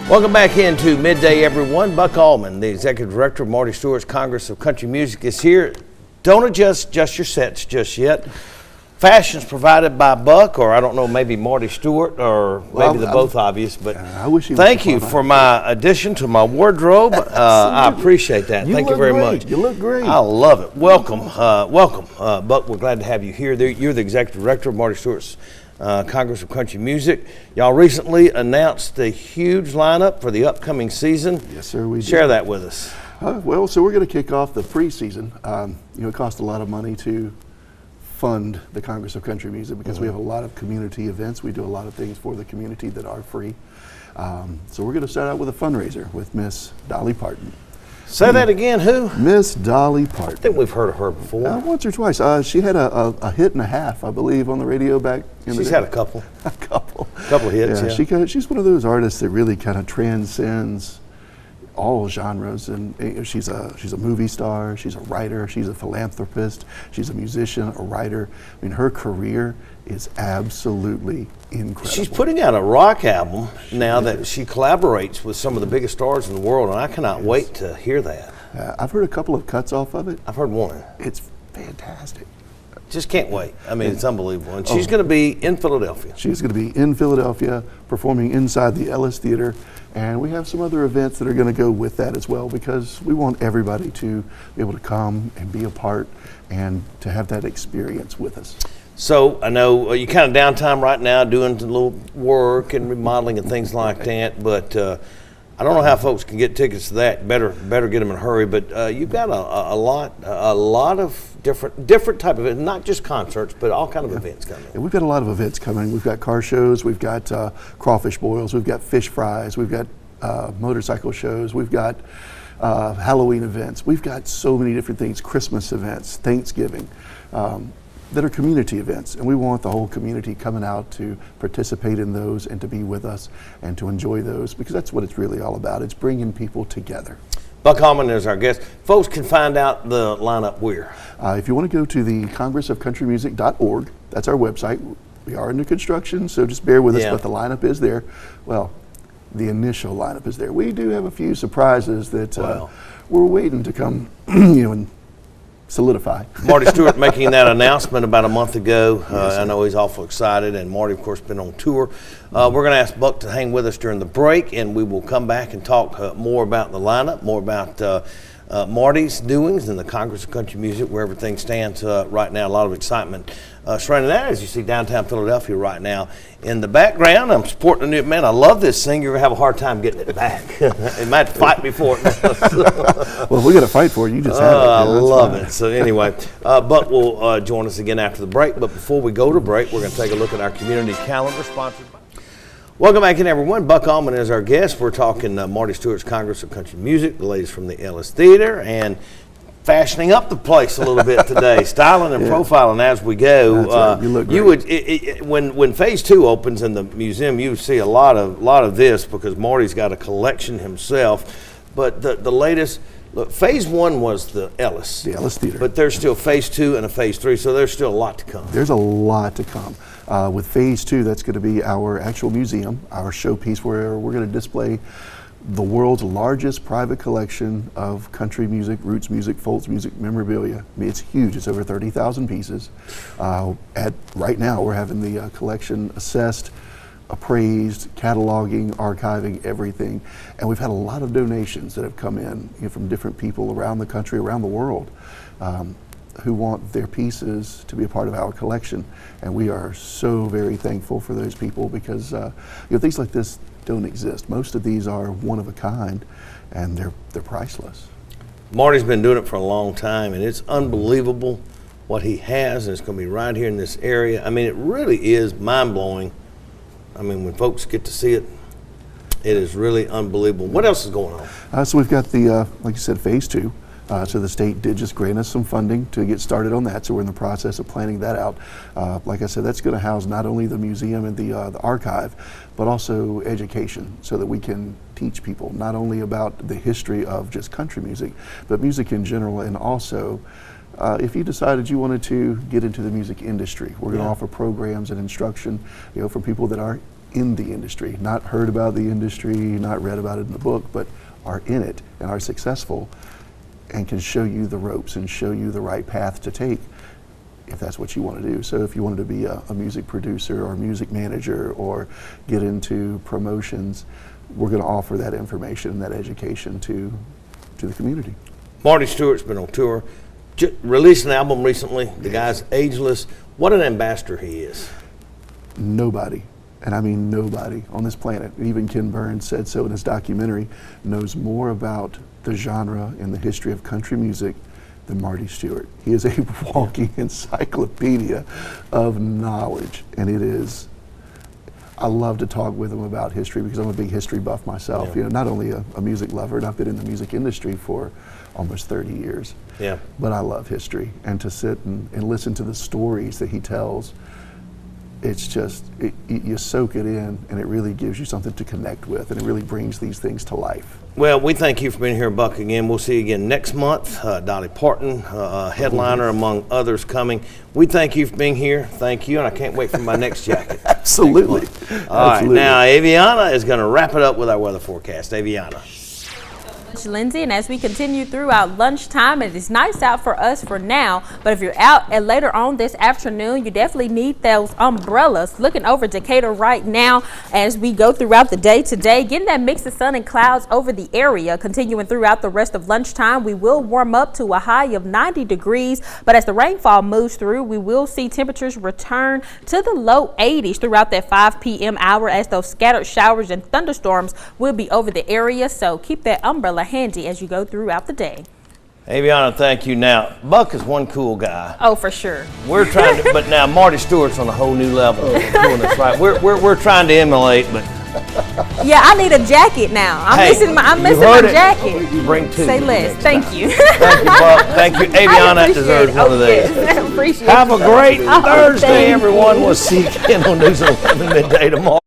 Welcome back into Midday, everyone. Buck Allman, the Executive Director of Marty Stewart's Congress of Country Music, is here. Don't adjust your sets just yet. Fashion's provided by Buck, or I don't know, maybe Marty Stewart, or maybe the both obvious. But I wish thank you for my addition to my wardrobe. I appreciate that. Thank you very much. You look great. I love it. Welcome, Buck. We're glad to have you here. You're the Executive Director of Marty Stewart's Congress of Country Music. Y'all recently announced a huge lineup for the upcoming season. Yes, sir, we Share did. that with us. Well, so we're going to kick off the preseason. It costs a lot of money to fund the Congress of Country Music because we have a lot of community events. We do a lot of things for the community that are free. So we're going to start out with a fundraiser with Miss Dolly Parton. Say that again, who? Miss Dolly Parton. I think we've heard of her before. Once or twice. She had a hit and a half, I believe, on the radio back in the day. She's had a couple. A couple Hits, yeah. She's one of those artists that really kind of transcends all genres, and she's a movie star, she's a writer, she's a philanthropist, she's a musician, a writer. I mean, her career is absolutely incredible. She's putting out a rock album now that she collaborates with some of the biggest stars in the world, and I cannot wait to hear that. I've heard a couple of cuts off of it. I've heard one. It's fantastic. Just can't wait. I mean, it's unbelievable. And she's going to be in Philadelphia. She's going to be in Philadelphia performing inside the Ellis Theater. And we have some other events that are going to go with that as well, because we want everybody to be able to come and be a part and to have that experience with us. So I know you're kind of downtime right now doing a little work and remodeling and things like that, but I don't know how folks can get tickets to that. Better get them in a hurry. But you've got a lot of different type of events, not just concerts, but all kind of events coming. Yeah, we've got a lot of events coming. We've got car shows, we've got crawfish boils, we've got fish fries, we've got motorcycle shows, we've got Halloween events. We've got so many different things, Christmas events, Thanksgiving, that are community events. And we want the whole community coming out to participate in those and to be with us and to enjoy those, because that's what it's really all about. It's bringing people together. Buck Allman is our guest. Folks can find out the lineup where? If you want to go to the congressofcountrymusic.org, that's our website. We are under construction, so just bear with us, but the lineup is there. Well, the initial lineup is there. We do have a few surprises that we're waiting to come, and solidify. Marty Stewart making that announcement about a month ago. I know he's awful excited, and Marty, of course, been on tour. We're going to ask Buck to hang with us during the break, and we will come back and talk more about the lineup, more about Marty's doings in the Congress of Country Music, where everything stands right now. A lot of excitement surrounding that, as you see downtown Philadelphia right now. In the background, I'm supporting a new man. I love this thing. You're going to have a hard time getting it back. You might fight me for it. Well, we're going to fight for it. You just have it. I love it. So anyway, Buck will join us again after the break. But before we go to break, we're going to take a look at our community calendar sponsored by... Welcome back in, everyone. Buck Allman is our guest. We're talking Marty Stewart's Congress of Country Music, the ladies from the Ellis Theater, and fashioning up the place a little bit today, styling and profiling as we go. Right. You look great. When Phase 2 opens in the museum, you see a lot of this, because Marty's got a collection himself. But the latest, look, Phase 1 was the Ellis Theater. But there's still Phase 2 and a Phase 3, so there's still a lot to come. There's a lot to come. With Phase 2, that's going to be our actual museum, our showpiece, where we're going to display the world's largest private collection of country music, roots music, folks music, memorabilia. I mean, it's huge. It's over 30,000 pieces. Right now, we're having the collection assessed, appraised, cataloging, archiving, everything. And we've had a lot of donations that have come in, from different people around the country, around the world, who want their pieces to be a part of our collection. And we are so very thankful for those people, because things like this don't exist. Most of these are one of a kind, and they're priceless. Marty's been doing it for a long time, and it's unbelievable what he has, and it's going to be right here in this area. I mean, it really is mind-blowing. I mean, when folks get to see it, it is really unbelievable. What else is going on? So we've got the, like you said, Phase 2. So the state did just grant us some funding to get started on that, so we're in the process of planning that out. Like I said, that's going to house not only the museum and the archive, but also education, so that we can teach people not only about the history of just country music, but music in general. And also, if you decided you wanted to get into the music industry, we're going to offer programs and instruction, for people that aren't in the industry, not heard about the industry, not read about it in the book, but are in it and are successful and can show you the ropes and show you the right path to take if that's what you want to do. So if you wanted to be a music producer or music manager or get into promotions, we're going to offer that information and that education to the community. Marty Stewart's been on tour, released an album recently. The guy's ageless. What an ambassador he is. Nobody, and I mean nobody on this planet, even Ken Burns said so in his documentary, knows more about the genre and the history of country music than Marty Stewart. He is a walking encyclopedia of knowledge, and it is, I love to talk with him about history because I'm a big history buff myself. You know, not only a music lover, and I've been in the music industry for almost 30 years. But I love history, and to sit and listen to the stories that he tells, it's just, you soak it in, and it really gives you something to connect with, and it really brings these things to life. Well, we thank you for being here, Buck, again. We'll see you again next month. Dolly Parton, headliner, among others coming. We thank you for being here. Thank you, and I can't wait for my next jacket. Absolutely. All right, now Aviana is going to wrap it up with our weather forecast. Aviana. Lindsay, and as we continue throughout lunchtime, it is nice out for us for now, but if you're out and later on this afternoon, you definitely need those umbrellas. Looking over Decatur right now as we go throughout the day today, getting that mix of sun and clouds over the area. Continuing throughout the rest of lunchtime, we will warm up to a high of 90 degrees, but as the rainfall moves through, we will see temperatures return to the low 80s throughout that 5 p.m. hour as those scattered showers and thunderstorms will be over the area, so keep that umbrella handy as you go throughout the day. Aviana, thank you. Now, Buck is one cool guy. Oh, for sure. We're trying to, but now Marty Stewart's on a whole new level of doing this right. We're trying to emulate, but yeah, I need a jacket now. I'm missing my jacket. Bring two. Say less. Thank you. Thank you, Buck. Thank you. Aviana deserves one of these. Appreciate it. Have a great Thursday, everyone. We'll see you again on News 11 midday tomorrow.